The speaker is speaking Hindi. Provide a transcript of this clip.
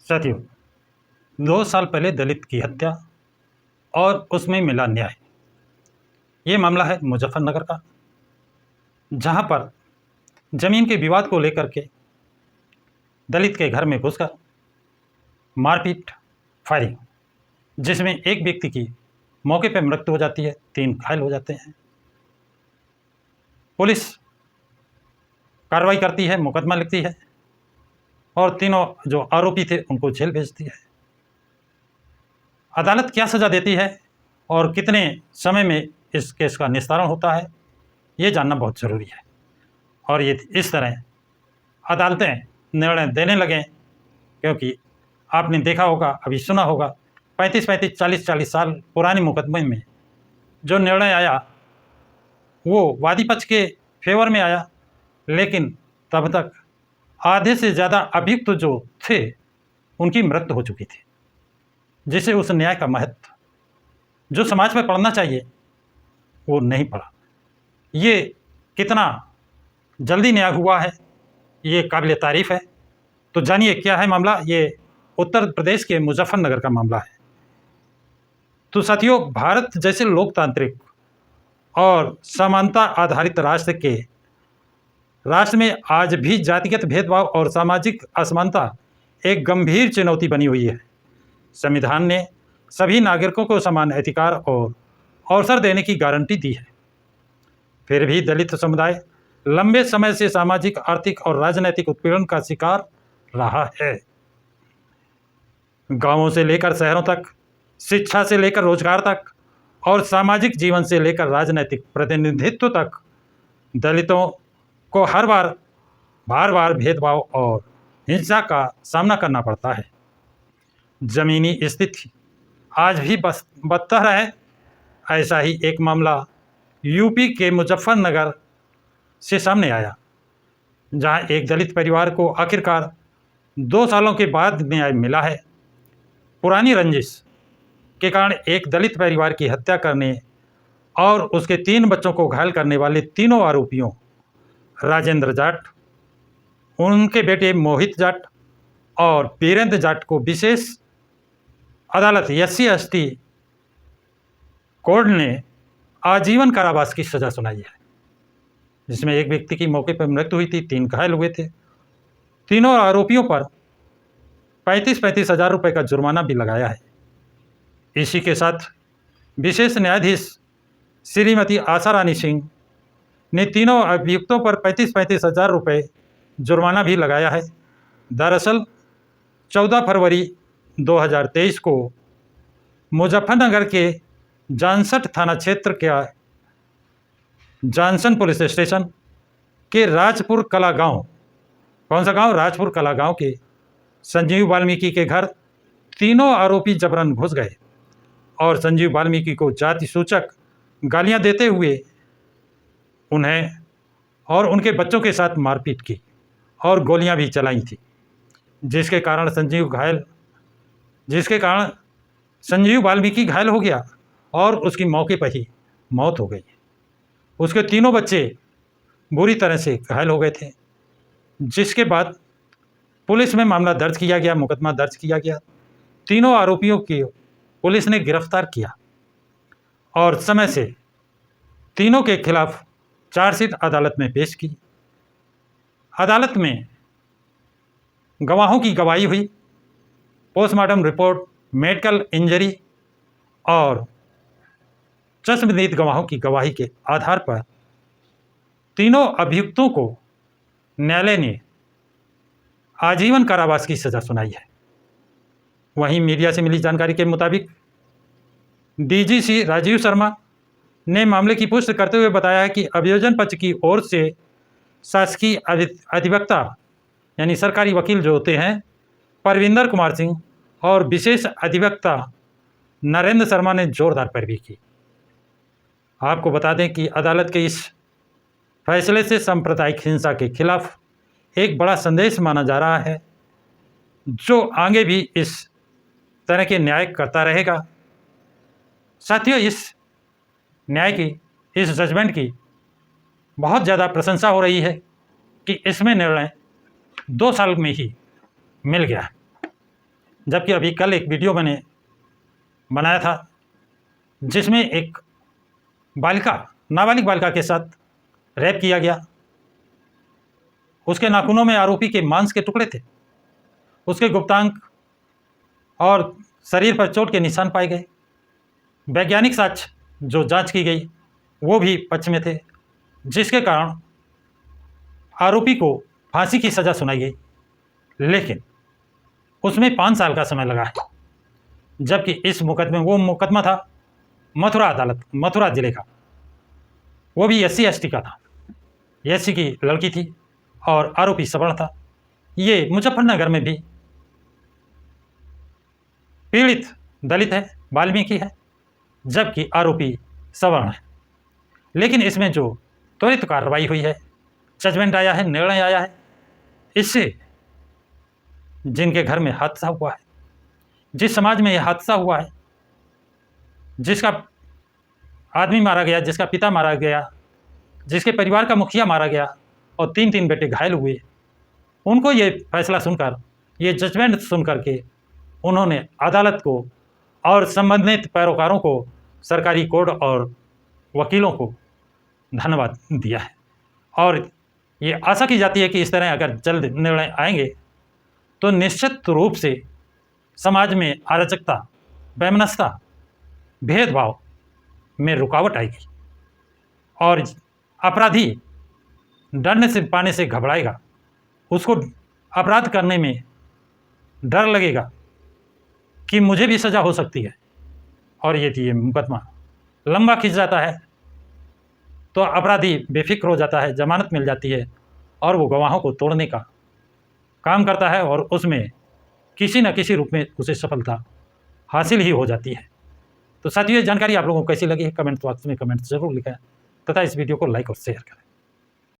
साथियों, 2 साल पहले दलित की हत्या और उसमें मिला न्याय। ये मामला है मुजफ्फरनगर का, जहां पर जमीन के विवाद को लेकर के दलित के घर में घुसकर मारपीट, फायरिंग, जिसमें एक व्यक्ति की मौके पर मृत्यु हो जाती है, 3 घायल हो जाते हैं। पुलिस कार्रवाई करती है, मुकदमा लिखती है और तीनों जो आरोपी थे उनको जेल भेजती है। अदालत क्या सज़ा देती है और कितने समय में इस केस का निस्तारण होता है, ये जानना बहुत ज़रूरी है। और ये इस तरह अदालतें निर्णय देने लगें, क्योंकि आपने देखा होगा, अभी सुना होगा, 35-35, 40-40 साल पुराने मुकदमे में जो निर्णय आया वो वादी पक्ष के फेवर में आया, लेकिन तब तक आधे से ज़्यादा अभियुक्त जो थे उनकी मृत्यु हो चुकी थी, जिससे उस न्याय का महत्व जो समाज में पढ़ना चाहिए वो नहीं पड़ा। ये कितना जल्दी न्याय हुआ है, ये काबिल तारीफ़ है। तो जानिए क्या है मामला। ये उत्तर प्रदेश के मुजफ्फरनगर का मामला है। तो साथियों, भारत जैसे लोकतांत्रिक और समानता आधारित राष्ट्र में आज भी जातिगत भेदभाव और सामाजिक असमानता एक गंभीर चुनौती बनी हुई है। संविधान ने सभी नागरिकों को समान अधिकार और अवसर देने की गारंटी दी है। फिर भी दलित समुदाय लंबे समय से सामाजिक, आर्थिक और राजनीतिक उत्पीड़न का शिकार रहा है। गांवों से लेकर शहरों तक, शिक्षा से लेकर रोजगार तक और सामाजिक जीवन से लेकर राजनीतिक प्रतिनिधित्व तक दलितों को हर बार भेदभाव और हिंसा का सामना करना पड़ता है। जमीनी स्थिति आज भी बदतर है। ऐसा ही एक मामला यूपी के मुजफ्फरनगर से सामने आया, जहां एक दलित परिवार को आखिरकार 2 सालों के बाद न्याय मिला है। पुरानी रंजिश के कारण एक दलित परिवार की हत्या करने और उसके 3 बच्चों को घायल करने वाले तीनों आरोपियों राजेंद्र जाट, उनके बेटे मोहित जाट और वीरेंद्र जाट को विशेष अदालत SC/ST कोर्ट ने आजीवन कारावास की सज़ा सुनाई है, जिसमें एक व्यक्ति की मौके पर मृत्यु हुई थी, 3 घायल हुए थे। तीनों आरोपियों पर 35-35 हज़ार रुपये का जुर्माना भी लगाया है। इसी के साथ विशेष न्यायाधीश श्रीमती आशा रानी सिंह ने तीनों अभियुक्तों पर 35-35 हज़ार रुपये जुर्माना भी लगाया है। दरअसल 14 फरवरी 2023 को मुजफ्फरनगर के जानसठ थाना क्षेत्र के जॉनसन पुलिस स्टेशन के राजपुर कला गांव, कौन सा गांव, राजपुर कला गांव के संजीव वाल्मीकि के घर तीनों आरोपी जबरन घुस गए और संजीव वाल्मीकि को जाति सूचक गालियां देते हुए उन्हें और उनके बच्चों के साथ मारपीट की और गोलियां भी चलाई थी, जिसके कारण संजीव वाल्मीकि घायल हो गया और उसकी मौके पर ही मौत हो गई। उसके तीनों बच्चे बुरी तरह से घायल हो गए थे, जिसके बाद पुलिस में मामला दर्ज किया गया, मुकदमा दर्ज किया गया। तीनों आरोपियों की पुलिस ने गिरफ्तार किया और समय से तीनों के खिलाफ चार्जशीट अदालत में पेश की। अदालत में गवाहों की गवाही हुई, पोस्टमार्टम रिपोर्ट, मेडिकल इंजरी और चश्मदीद गवाहों की गवाही के आधार पर तीनों अभियुक्तों को न्यायालय ने आजीवन कारावास की सज़ा सुनाई है। वहीं मीडिया से मिली जानकारी के मुताबिक DGC राजीव शर्मा ने मामले की पुष्टि करते हुए बताया कि अभियोजन पक्ष की ओर से शासकीय अधिवक्ता यानी सरकारी वकील जो होते हैं परविंदर कुमार सिंह और विशेष अधिवक्ता नरेंद्र शर्मा ने जोरदार पैरवी की। आपको बता दें कि अदालत के इस फैसले से सांप्रदायिक हिंसा के खिलाफ एक बड़ा संदेश माना जा रहा है, जो आगे भी इस तरह के न्याय करता रहेगा। साथियों, इस न्याय की, इस जजमेंट की बहुत ज़्यादा प्रशंसा हो रही है कि इसमें निर्णय 2 साल में ही मिल गया। जबकि अभी कल एक वीडियो मैंने बनाया था जिसमें एक बालिका, नाबालिग बालिका के साथ रेप किया गया। उसके नाखूनों में आरोपी के मांस के टुकड़े थे, उसके गुप्तांग और शरीर पर चोट के निशान पाए गए। वैज्ञानिक साक्ष्य जो जांच की गई वो भी पक्ष में थे, जिसके कारण आरोपी को फांसी की सज़ा सुनाई गई, लेकिन उसमें 5 साल का समय लगा है। जबकि इस मुकदमे, वो मुकदमा था मथुरा अदालत, मथुरा जिले का, वो भी SC ST का था, SC की लड़की थी और आरोपी सवर्ण था। ये मुजफ्फरनगर में भी पीड़ित दलित है, वाल्मीकि है, जबकि आरोपी सवर्ण है। लेकिन इसमें जो त्वरित कार्रवाई हुई है, जजमेंट आया है, निर्णय आया है, इससे जिनके घर में हादसा हुआ है, जिस समाज में यह हादसा हुआ है, जिसका आदमी मारा गया, जिसका पिता मारा गया, जिसके परिवार का मुखिया मारा गया और 3 बेटे घायल हुए, उनको ये फैसला सुनकर, ये जजमेंट सुन करके उन्होंने अदालत को और संबंधित पैरोकारों को, सरकारी कोर्ट और वकीलों को धन्यवाद दिया है। और ये आशा की जाती है कि इस तरह अगर जल्द निर्णय आएंगे तो निश्चित रूप से समाज में अराजकता, वैमनस्यता, भेदभाव में रुकावट आएगी और अपराधी दंड से पाने से घबराएगा, उसको अपराध करने में डर लगेगा कि मुझे भी सज़ा हो सकती है। और ये मुकदमा लंबा खिंच जाता है तो अपराधी बेफिक्र हो जाता है, जमानत मिल जाती है और वो गवाहों को तोड़ने का काम करता है और उसमें किसी न किसी रूप में उसे सफलता हासिल ही हो जाती है। तो साथियों, ये जानकारी आप लोगों को कैसी लगी है कमेंट बॉक्स में कमेंट जरूर लिखें तथा इस वीडियो को लाइक और शेयर करें।